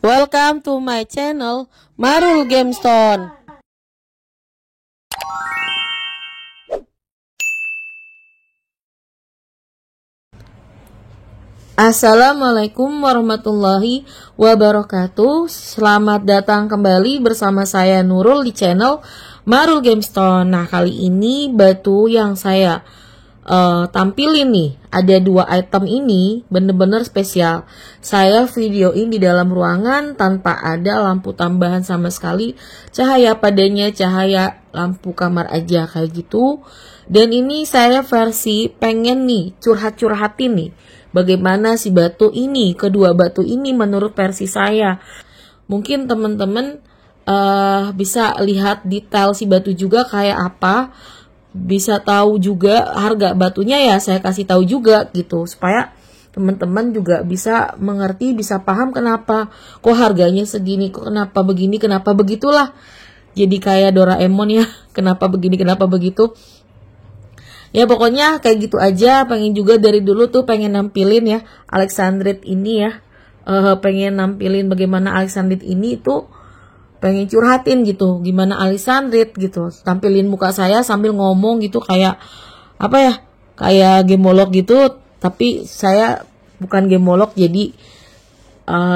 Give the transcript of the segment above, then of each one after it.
Welcome to my channel Marul Gemstone. Assalamualaikum warahmatullahi wabarakatuh. Selamat datang kembali bersama saya Nurul di channel Marul Gemstone. Nah, kali ini batu yang saya tampilin nih, ada dua item ini bener-bener spesial. Saya videoin di dalam ruangan tanpa ada lampu tambahan sama sekali, cahaya padanya cahaya lampu kamar aja kayak gitu. Dan ini saya versi pengen nih curhat-curhatin nih, bagaimana si batu ini, kedua batu ini menurut versi saya. Mungkin teman-teman bisa lihat detail si batu juga kayak apa, bisa tahu juga harga batunya, ya saya kasih tahu juga gitu, supaya teman-teman juga bisa mengerti, bisa paham kenapa kok harganya segini, kok kenapa begini, kenapa begitulah. Jadi kayak Doraemon ya, kenapa begini, kenapa begitu. Ya pokoknya kayak gitu aja. Pengen juga dari dulu tuh pengen nampilin ya Alexandrite ini ya, pengen nampilin bagaimana Alexandrite ini tuh, pengen curhatin gitu gimana Alexandrite gitu, tampilin muka saya sambil ngomong gitu kayak apa ya, kayak gemolog gitu, tapi saya bukan gemolog, jadi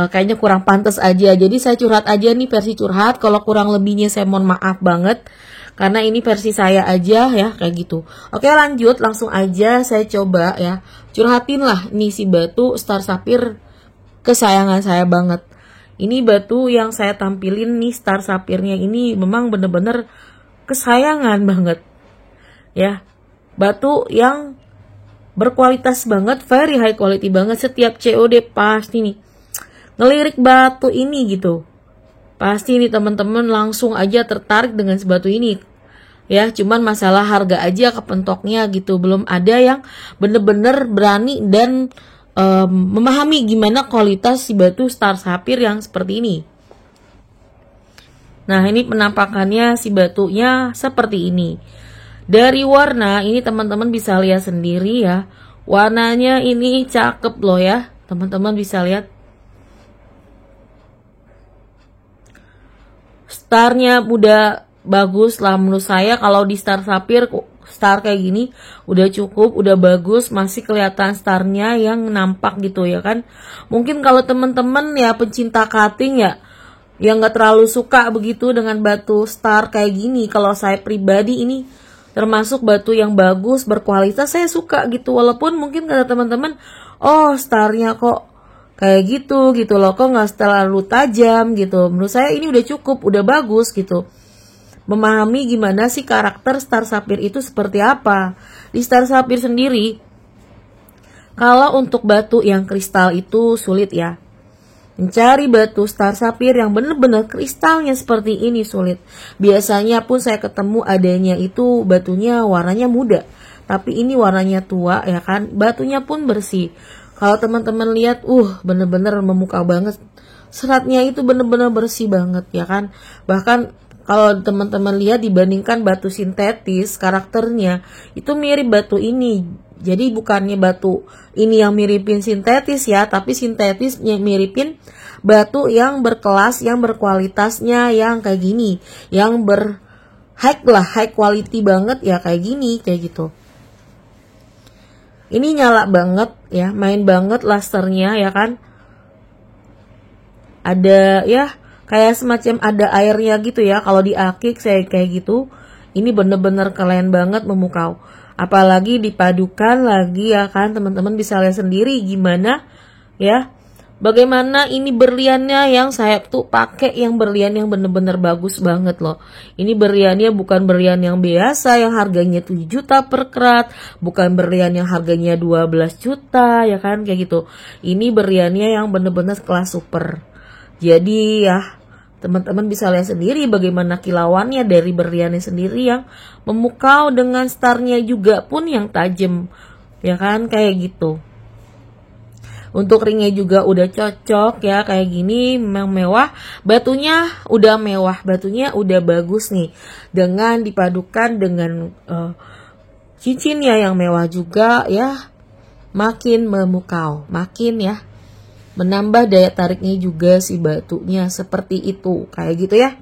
kayaknya kurang pantas aja. Jadi saya curhat aja nih, versi curhat. Kalau kurang lebihnya saya mohon maaf banget, karena ini versi saya aja ya kayak gitu. Oke, lanjut langsung aja saya coba ya curhatin lah nih si batu Star Sapphire kesayangan saya banget. Ini batu yang saya tampilin nih, Star Sapphire-nya ini memang bener-bener kesayangan banget ya. Batu yang berkualitas banget, very high quality banget. Setiap COD pasti nih ngelirik batu ini gitu, pasti nih teman-teman langsung aja tertarik dengan batu ini ya. Cuman masalah harga aja kepentoknya gitu, belum ada yang bener-bener berani dan memahami gimana kualitas si batu Star Sapphire yang seperti ini. Nah, ini penampakannya si batunya seperti ini. Dari warna ini teman-teman bisa lihat sendiri ya, warnanya ini cakep loh ya, teman-teman bisa lihat. Starnya udah bagus lah menurut saya. Kalau di Star Sapphire star kayak gini udah cukup, udah bagus, masih kelihatan starnya yang nampak gitu ya kan. Mungkin kalau temen-temen ya pencinta cutting ya, yang gak terlalu suka begitu dengan batu star kayak gini. Kalau saya pribadi ini termasuk batu yang bagus, berkualitas, saya suka gitu. Walaupun mungkin kata teman-teman, oh starnya kok kayak gitu loh, kok gak terlalu tajam gitu. Menurut saya ini udah cukup, udah bagus gitu, memahami gimana sih karakter Star Sapphire itu seperti apa. Di Star Sapphire sendiri, kalau untuk batu yang kristal itu sulit ya. Mencari batu Star Sapphire yang benar-benar kristalnya seperti ini sulit. Biasanya pun saya ketemu adanya itu batunya warnanya muda, tapi ini warnanya tua ya kan. Batunya pun bersih. Kalau teman-teman lihat, bener-bener memukau banget. Seratnya itu bener-bener bersih banget ya kan. Bahkan kalau teman-teman lihat dibandingkan batu sintetis, karakternya itu mirip batu ini. Jadi bukannya batu ini yang miripin sintetis ya, tapi sintetisnya miripin batu yang berkelas, yang berkualitasnya yang kayak gini, yang high quality banget ya kayak gini, kayak gitu. Ini nyala banget ya, main banget lusternya ya kan. Ada ya kayak semacam ada airnya gitu ya. Kalau di akik saya kayak gitu, ini bener-bener keren banget, memukau. Apalagi dipadukan lagi ya kan, teman-teman bisa lihat sendiri gimana ya, bagaimana ini berliannya yang saya tuh pakai, yang berlian yang bener-bener bagus banget loh. Ini berliannya bukan berlian yang biasa yang harganya 7 juta per karat, bukan berlian yang harganya 12 juta ya kan, kayak gitu. Ini berliannya yang bener-bener kelas super. Jadi ya teman-teman bisa lihat sendiri bagaimana kilauannya dari berliannya sendiri yang memukau, dengan starnya juga pun yang tajam ya kan, kayak gitu. Untuk ringnya juga udah cocok ya kayak gini, memang mewah. Batunya udah mewah, batunya udah bagus nih. Dengan dipadukan dengan cincinnya yang mewah juga ya, makin memukau, makin ya menambah daya tariknya juga si batunya, seperti itu, kayak gitu ya.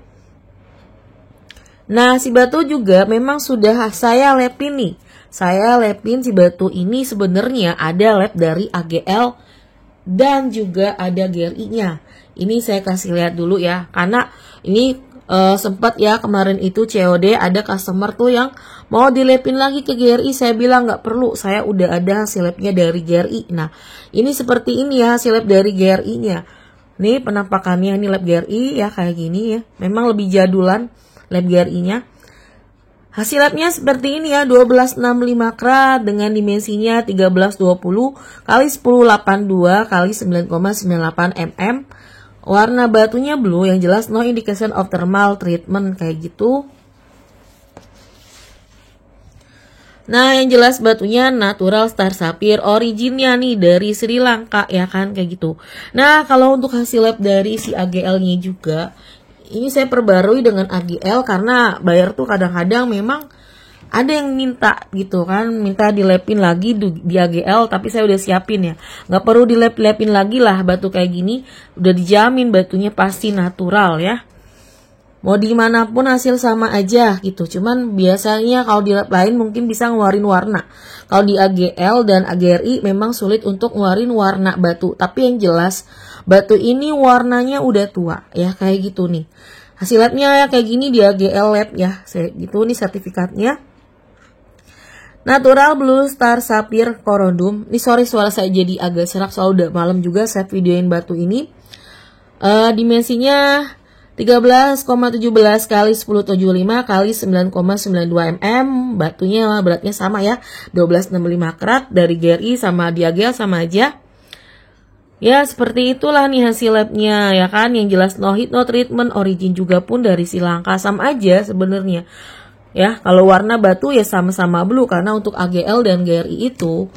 Nah, si batu juga memang sudah saya lepin nih. Saya lepin si batu ini sebenarnya ada lap dari AGL dan juga ada GRI-nya. Ini saya kasih lihat dulu ya, karena ini sempat ya kemarin itu COD ada customer tuh yang mau dilepin lagi ke GRI. Saya bilang nggak perlu, saya udah ada hasil labnya dari GRI. Nah, ini seperti ini ya hasil lab dari GRI-nya. Nih penampakannya, ini lab GRI ya kayak gini ya. Memang lebih jadulan lab GRI-nya. Hasil labnya seperti ini ya, 1265 karat dengan dimensinya 1320 kali 1082 kali 9,98 mm. Warna batunya blue, yang jelas no indication of thermal treatment kayak gitu. Nah, yang jelas batunya natural star sapphire, originnya nih dari Sri Lanka ya kan, kayak gitu. Nah, kalau untuk hasil lab dari si AGL-nya juga, ini saya perbarui dengan AGL karena bayar tuh kadang-kadang memang ada yang minta gitu kan, minta dilepin lagi di AGL, tapi saya udah siapin ya, nggak perlu dilep-lepin lagi lah. Batu kayak gini udah dijamin batunya pasti natural ya, mau dimanapun hasil sama aja gitu. Cuman biasanya kalau di lab lain mungkin bisa ngeluarin warna, kalau di AGL dan AGRI memang sulit untuk ngeluarin warna batu. Tapi yang jelas batu ini warnanya udah tua ya, kayak gitu nih. Hasil labnya ya kayak gini di AGL lab ya, saya gitu nih sertifikatnya. Natural Blue Star Sapphire Corundum. Ini sorry suara saya jadi agak serak soalnya udah malam juga saya videoin batu ini. Dimensinya 13,17 kali 1075 kali 9,92 mm. Batunya beratnya sama ya, 1265 karat. Dari GRI sama di AGL sama aja. Ya seperti itulah nih hasil labnya ya kan, yang jelas no heat no treatment, origin juga pun dari Sri Lanka, sama aja sebenarnya. Ya, kalau warna batu ya sama-sama blue, karena untuk AGL dan GRI itu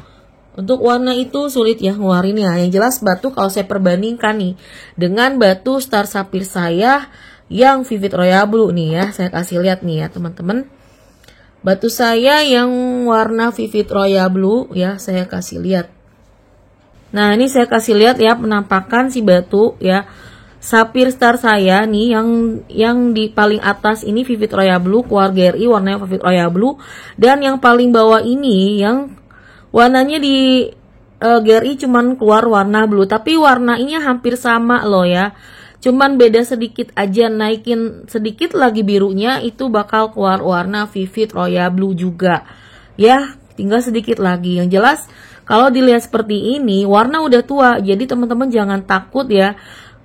untuk warna itu sulit ya ngeluarinnya. Yang jelas batu kalau saya perbandingkan nih dengan batu Star Sapphire saya yang Vivid Royal Blue nih ya, saya kasih lihat nih ya teman-teman. Batu saya yang warna Vivid Royal Blue ya, saya kasih lihat. Nah, ini saya kasih lihat ya penampakan si batu ya. Sapphire Star saya nih yang di paling atas ini Vivid Royal Blue, keluar GRI warnanya Vivid Royal Blue, dan yang paling bawah ini yang warnanya di GRI cuman keluar warna blue, tapi warnanya hampir sama loh ya. Cuman beda sedikit aja, naikin sedikit lagi birunya itu bakal keluar warna Vivid Royal Blue juga. Ya, tinggal sedikit lagi. Yang jelas kalau dilihat seperti ini warna udah tua. Jadi teman-teman jangan takut ya.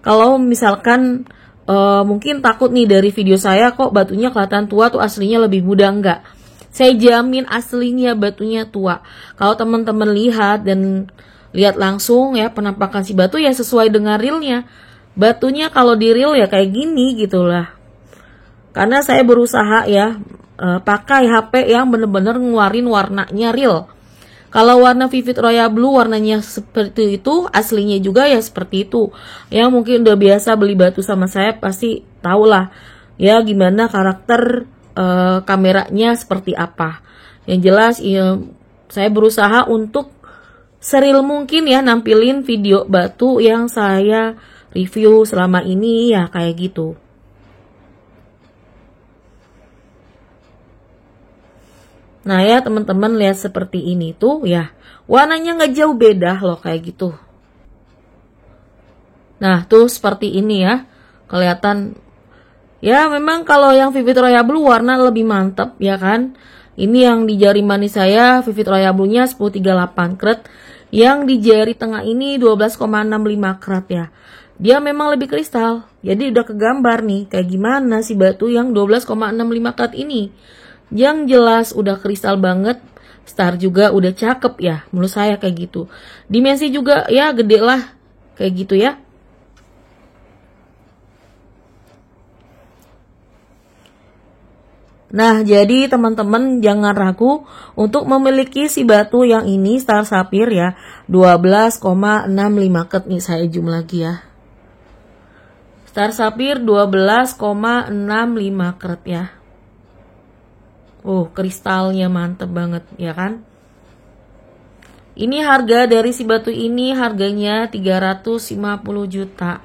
Kalau misalkan mungkin takut nih dari video saya kok batunya kelihatan tua tuh aslinya lebih muda, enggak. Saya jamin aslinya batunya tua. Kalau teman-teman lihat dan lihat langsung ya penampakan si batu ya sesuai dengan realnya. Batunya kalau di real ya kayak gini gitulah. Karena saya berusaha ya pakai HP yang bener-bener ngeluarin warnanya real. Kalau warna Vivid Royal Blue warnanya seperti itu, aslinya juga ya seperti itu. Yang mungkin udah biasa beli batu sama saya pasti tahulah ya gimana karakter kameranya seperti apa. Yang jelas ya, saya berusaha untuk seril mungkin ya nampilin video batu yang saya review selama ini ya kayak gitu. Nah ya teman-teman lihat seperti ini tuh ya, warnanya nggak jauh beda loh kayak gitu. Nah tuh seperti ini ya, kelihatan. Ya memang kalau yang Vivid Royal Blue warna lebih mantap ya kan. Ini yang di jari manis saya Vivid Royal Blue nya 1038 karat. Yang di jari tengah ini 12,65 karat ya. Dia memang lebih kristal. Jadi udah kegambar nih kayak gimana si batu yang 12,65 karat ini. Yang jelas udah kristal banget. Star juga udah cakep ya, menurut saya kayak gitu. Dimensi juga ya gede lah kayak gitu ya. Nah, jadi teman-teman jangan ragu untuk memiliki si batu yang ini Star Sapphire ya. 12,65 karat nih, saya zoom lagi ya. Star Sapphire 12,65 karat ya. Kristalnya mantep banget ya kan. Ini harga dari si batu ini harganya 350 juta.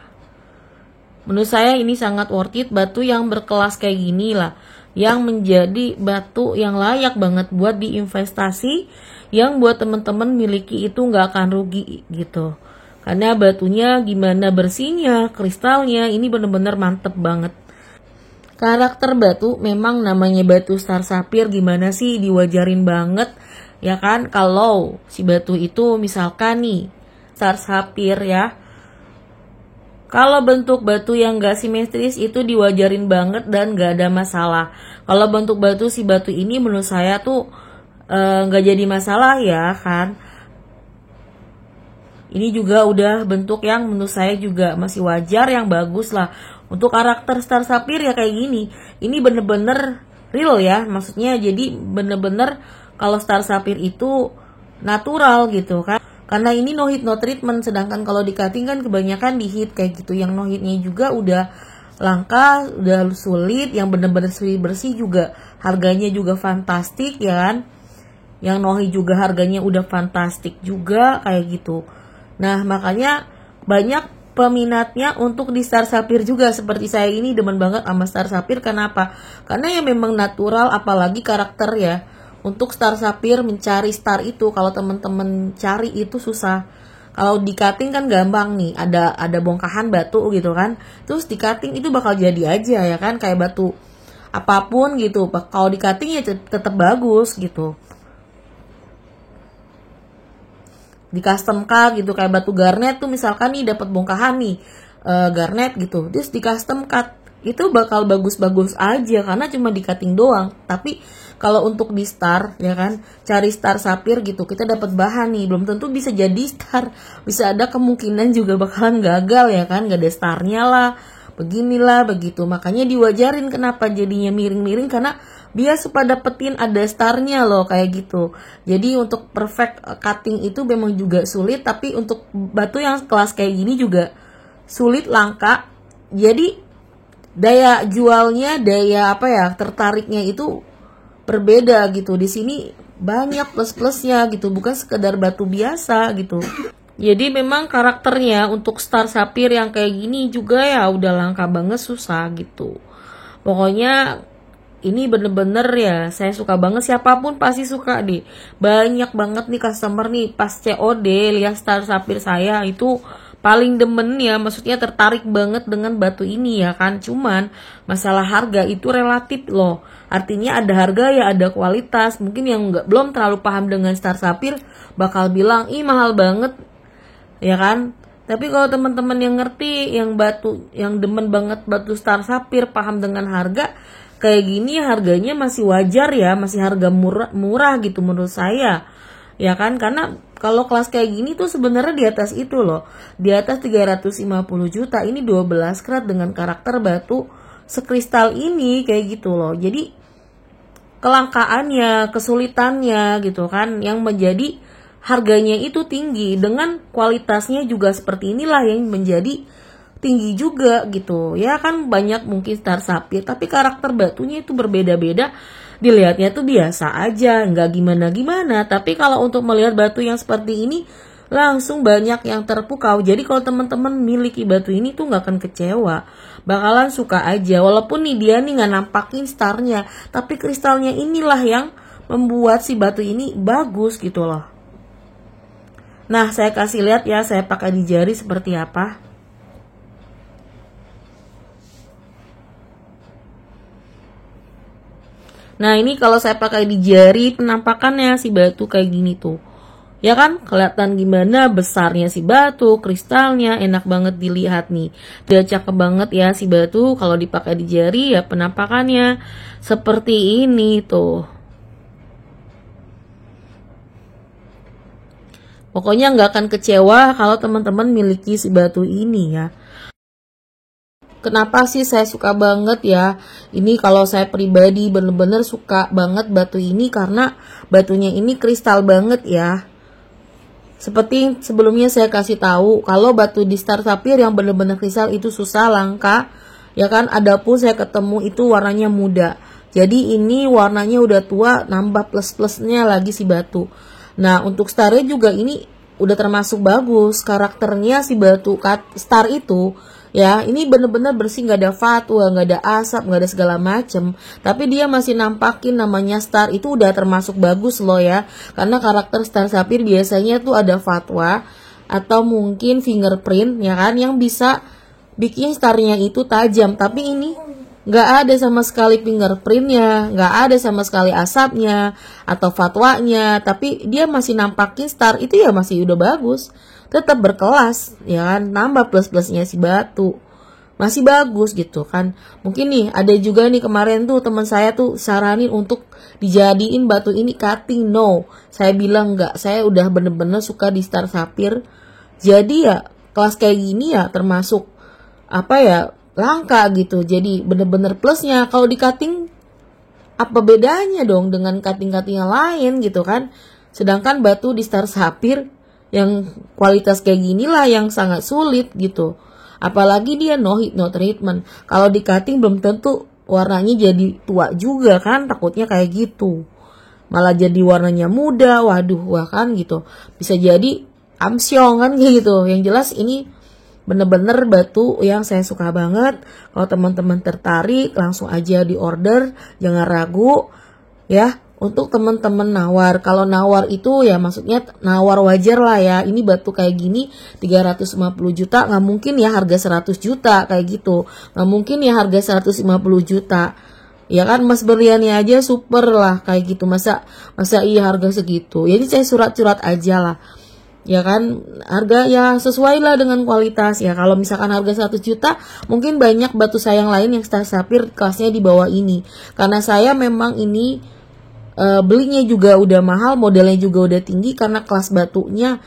Menurut saya ini sangat worth it, batu yang berkelas kayak gini lah, yang menjadi batu yang layak banget buat diinvestasi, yang buat teman-teman miliki itu nggak akan rugi gitu. Karena batunya gimana bersihnya, kristalnya ini bener-bener mantep banget. Karakter batu memang namanya batu star sapphire, gimana sih diwajarin banget ya kan, kalau si batu itu misalkan nih star sapphire ya, kalau bentuk batu yang gak simetris itu diwajarin banget dan gak ada masalah. Kalau bentuk batu si batu ini menurut saya tuh gak jadi masalah ya kan. Ini juga udah bentuk yang menurut saya juga masih wajar, yang bagus lah. Untuk karakter star sapphire ya kayak gini, ini bener-bener real ya, maksudnya jadi bener-bener kalau star sapphire itu natural gitu kan. Karena ini no hit no treatment, sedangkan kalau di cutting kan kebanyakan di hit kayak gitu. Yang no hitnya juga udah langka, udah sulit, yang bener-bener bersih juga harganya juga fantastik ya kan. Yang no hit juga harganya udah fantastik juga kayak gitu. Nah makanya banyak peminatnya untuk di star sapphire juga. Seperti saya ini demen banget sama star sapphire. Kenapa? Karena ya memang natural, apalagi karakter ya. Untuk star sapphire mencari star itu kalau teman-teman cari itu susah. Kalau di cutting kan gampang nih, ada bongkahan batu gitu kan. Terus di cutting itu bakal jadi aja ya kan, kayak batu apapun gitu. Kalau di cutting ya tetap bagus gitu. Di custom cut gitu, kayak batu garnet tuh misalkan nih dapat bongkahan nih garnet gitu, terus di custom cut itu bakal bagus-bagus aja karena cuma di cutting doang. Tapi kalau untuk di star ya kan, cari star sapphire gitu, kita dapat bahan nih, belum tentu bisa jadi star, bisa ada kemungkinan juga bakalan gagal ya kan, gak ada starnya lah, beginilah begitu. Makanya diwajarin kenapa jadinya miring-miring, karena dia supaya dapetin ada starnya loh kayak gitu. Jadi untuk perfect cutting itu memang juga sulit, tapi untuk batu yang kelas kayak gini juga sulit, langka. Jadi daya jualnya, daya tertariknya itu berbeda gitu. Di sini banyak plus-plusnya gitu, bukan sekedar batu biasa gitu. Jadi memang karakternya untuk star sapphire yang kayak gini juga ya udah langka banget, susah gitu. Pokoknya ini bener-bener ya saya suka banget, siapapun pasti suka deh. Banyak banget nih customer nih pas COD lihat star sapphire saya itu paling demen ya, maksudnya tertarik banget dengan batu ini ya kan. Cuman masalah harga itu relatif loh, artinya ada harga ya ada kualitas. Mungkin yang belum terlalu paham dengan star sapphire bakal bilang ih mahal banget ya kan. Tapi kalau teman-teman yang ngerti, yang demen banget batu star sapphire, paham dengan harga kayak gini, harganya masih wajar ya, masih harga murah gitu menurut saya ya kan. Karena kalau kelas kayak gini tuh sebenarnya di atas itu loh, di atas 350 juta. Ini 12 karat dengan karakter batu sekristal ini kayak gitu loh. Jadi kelangkaannya, kesulitannya gitu kan, yang menjadi harganya itu tinggi, dengan kualitasnya juga seperti inilah yang menjadi tinggi juga gitu ya kan. Banyak mungkin star sapphire tapi karakter batunya itu berbeda-beda, dilihatnya tuh biasa aja, nggak gimana-gimana. Tapi kalau untuk melihat batu yang seperti ini langsung banyak yang terpukau. Jadi kalau teman-teman miliki batu ini tuh nggak akan kecewa, bakalan suka aja. Walaupun nih dia nih nggak nampakin starnya, tapi kristalnya inilah yang membuat si batu ini bagus gitu loh. Nah saya kasih lihat ya, saya pakai di jari seperti apa. Nah ini kalau saya pakai di jari, penampakannya si batu kayak gini tuh ya kan, kelihatan gimana besarnya si batu, kristalnya enak banget dilihat nih. Dia cakep banget ya si batu kalau dipakai di jari ya, penampakannya seperti ini tuh. Pokoknya nggak akan kecewa kalau teman-teman miliki si batu ini ya. Kenapa sih saya suka banget ya? Ini kalau saya pribadi bener-bener suka banget batu ini karena batunya ini kristal banget ya. Seperti sebelumnya saya kasih tahu, kalau batu di star sapphire yang bener-bener kristal itu susah, langka ya kan. Adapun saya ketemu itu warnanya muda. Jadi ini warnanya udah tua, nambah plus-plusnya lagi si batu. Nah, untuk starnya juga ini udah termasuk bagus. Karakternya si batu star itu ya, ini bener-bener bersih, nggak ada fatwa, nggak ada asap, nggak ada segala macem. Tapi dia masih nampakin namanya star, itu udah termasuk bagus loh ya. Karena karakter star sapphire biasanya tuh ada fatwa atau mungkin fingerprint ya kan, yang bisa bikin starnya itu tajam. Tapi ini nggak ada sama sekali fingerprintnya, nggak ada sama sekali asapnya atau fatwanya, tapi dia masih nampakin star, itu ya masih udah bagus, tetap berkelas ya kan, nambah plus-plusnya si batu masih bagus gitu kan. Mungkin nih ada juga nih kemarin tuh teman saya tuh saranin untuk dijadiin batu ini cutting. No, saya bilang nggak, saya udah bener-bener suka di star sapphire. Jadi ya kelas kayak gini ya termasuk apa ya, langka gitu. Jadi bener-bener plusnya. Kalau di cutting apa bedanya dong dengan cutting-cutting yang lain gitu kan. Sedangkan batu di star sapphire yang kualitas kayak gini lah yang sangat sulit gitu. Apalagi dia no heat no treatment. Kalau di cutting belum tentu warnanya jadi tua juga kan, takutnya kayak gitu. Malah jadi warnanya muda, waduh, wah kan gitu. Bisa jadi amsyong kan gitu. Yang jelas ini bener-bener batu yang saya suka banget. Kalau teman-teman tertarik langsung aja di order, jangan ragu ya. Untuk teman-teman nawar, kalau nawar itu ya maksudnya nawar wajar lah ya. Ini batu kayak gini 350 juta, nggak mungkin ya harga 100 juta kayak gitu. Nggak mungkin ya harga 150 juta. Ya kan, Mas berliannya aja super lah kayak gitu. Masa iya harga segitu. Jadi saya surat-surat aja lah. Ya kan, harga ya sesuai lah dengan kualitas ya. Kalau misalkan harga 100 juta, mungkin banyak batu sayang lain yang star sapphire kelasnya di bawah ini. Karena saya memang ini belinya juga udah mahal, modelnya juga udah tinggi karena kelas batunya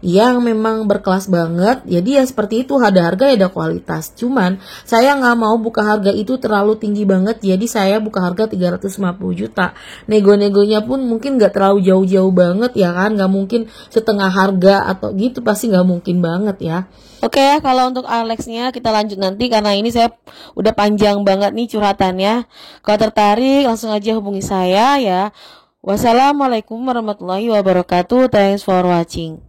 yang memang berkelas banget. Jadi ya seperti itu, ada harga ya ada kualitas. Cuman saya nggak mau buka harga itu terlalu tinggi banget, jadi saya buka harga 350 juta. Nego-negonya pun mungkin nggak terlalu jauh-jauh banget ya kan, nggak mungkin setengah harga atau gitu, pasti nggak mungkin banget ya. Oke ya, kalau untuk Alexnya kita lanjut nanti karena ini saya udah panjang banget nih curhatannya. Kalau tertarik langsung aja hubungi saya ya. Wassalamualaikum warahmatullahi wabarakatuh. Thanks for watching.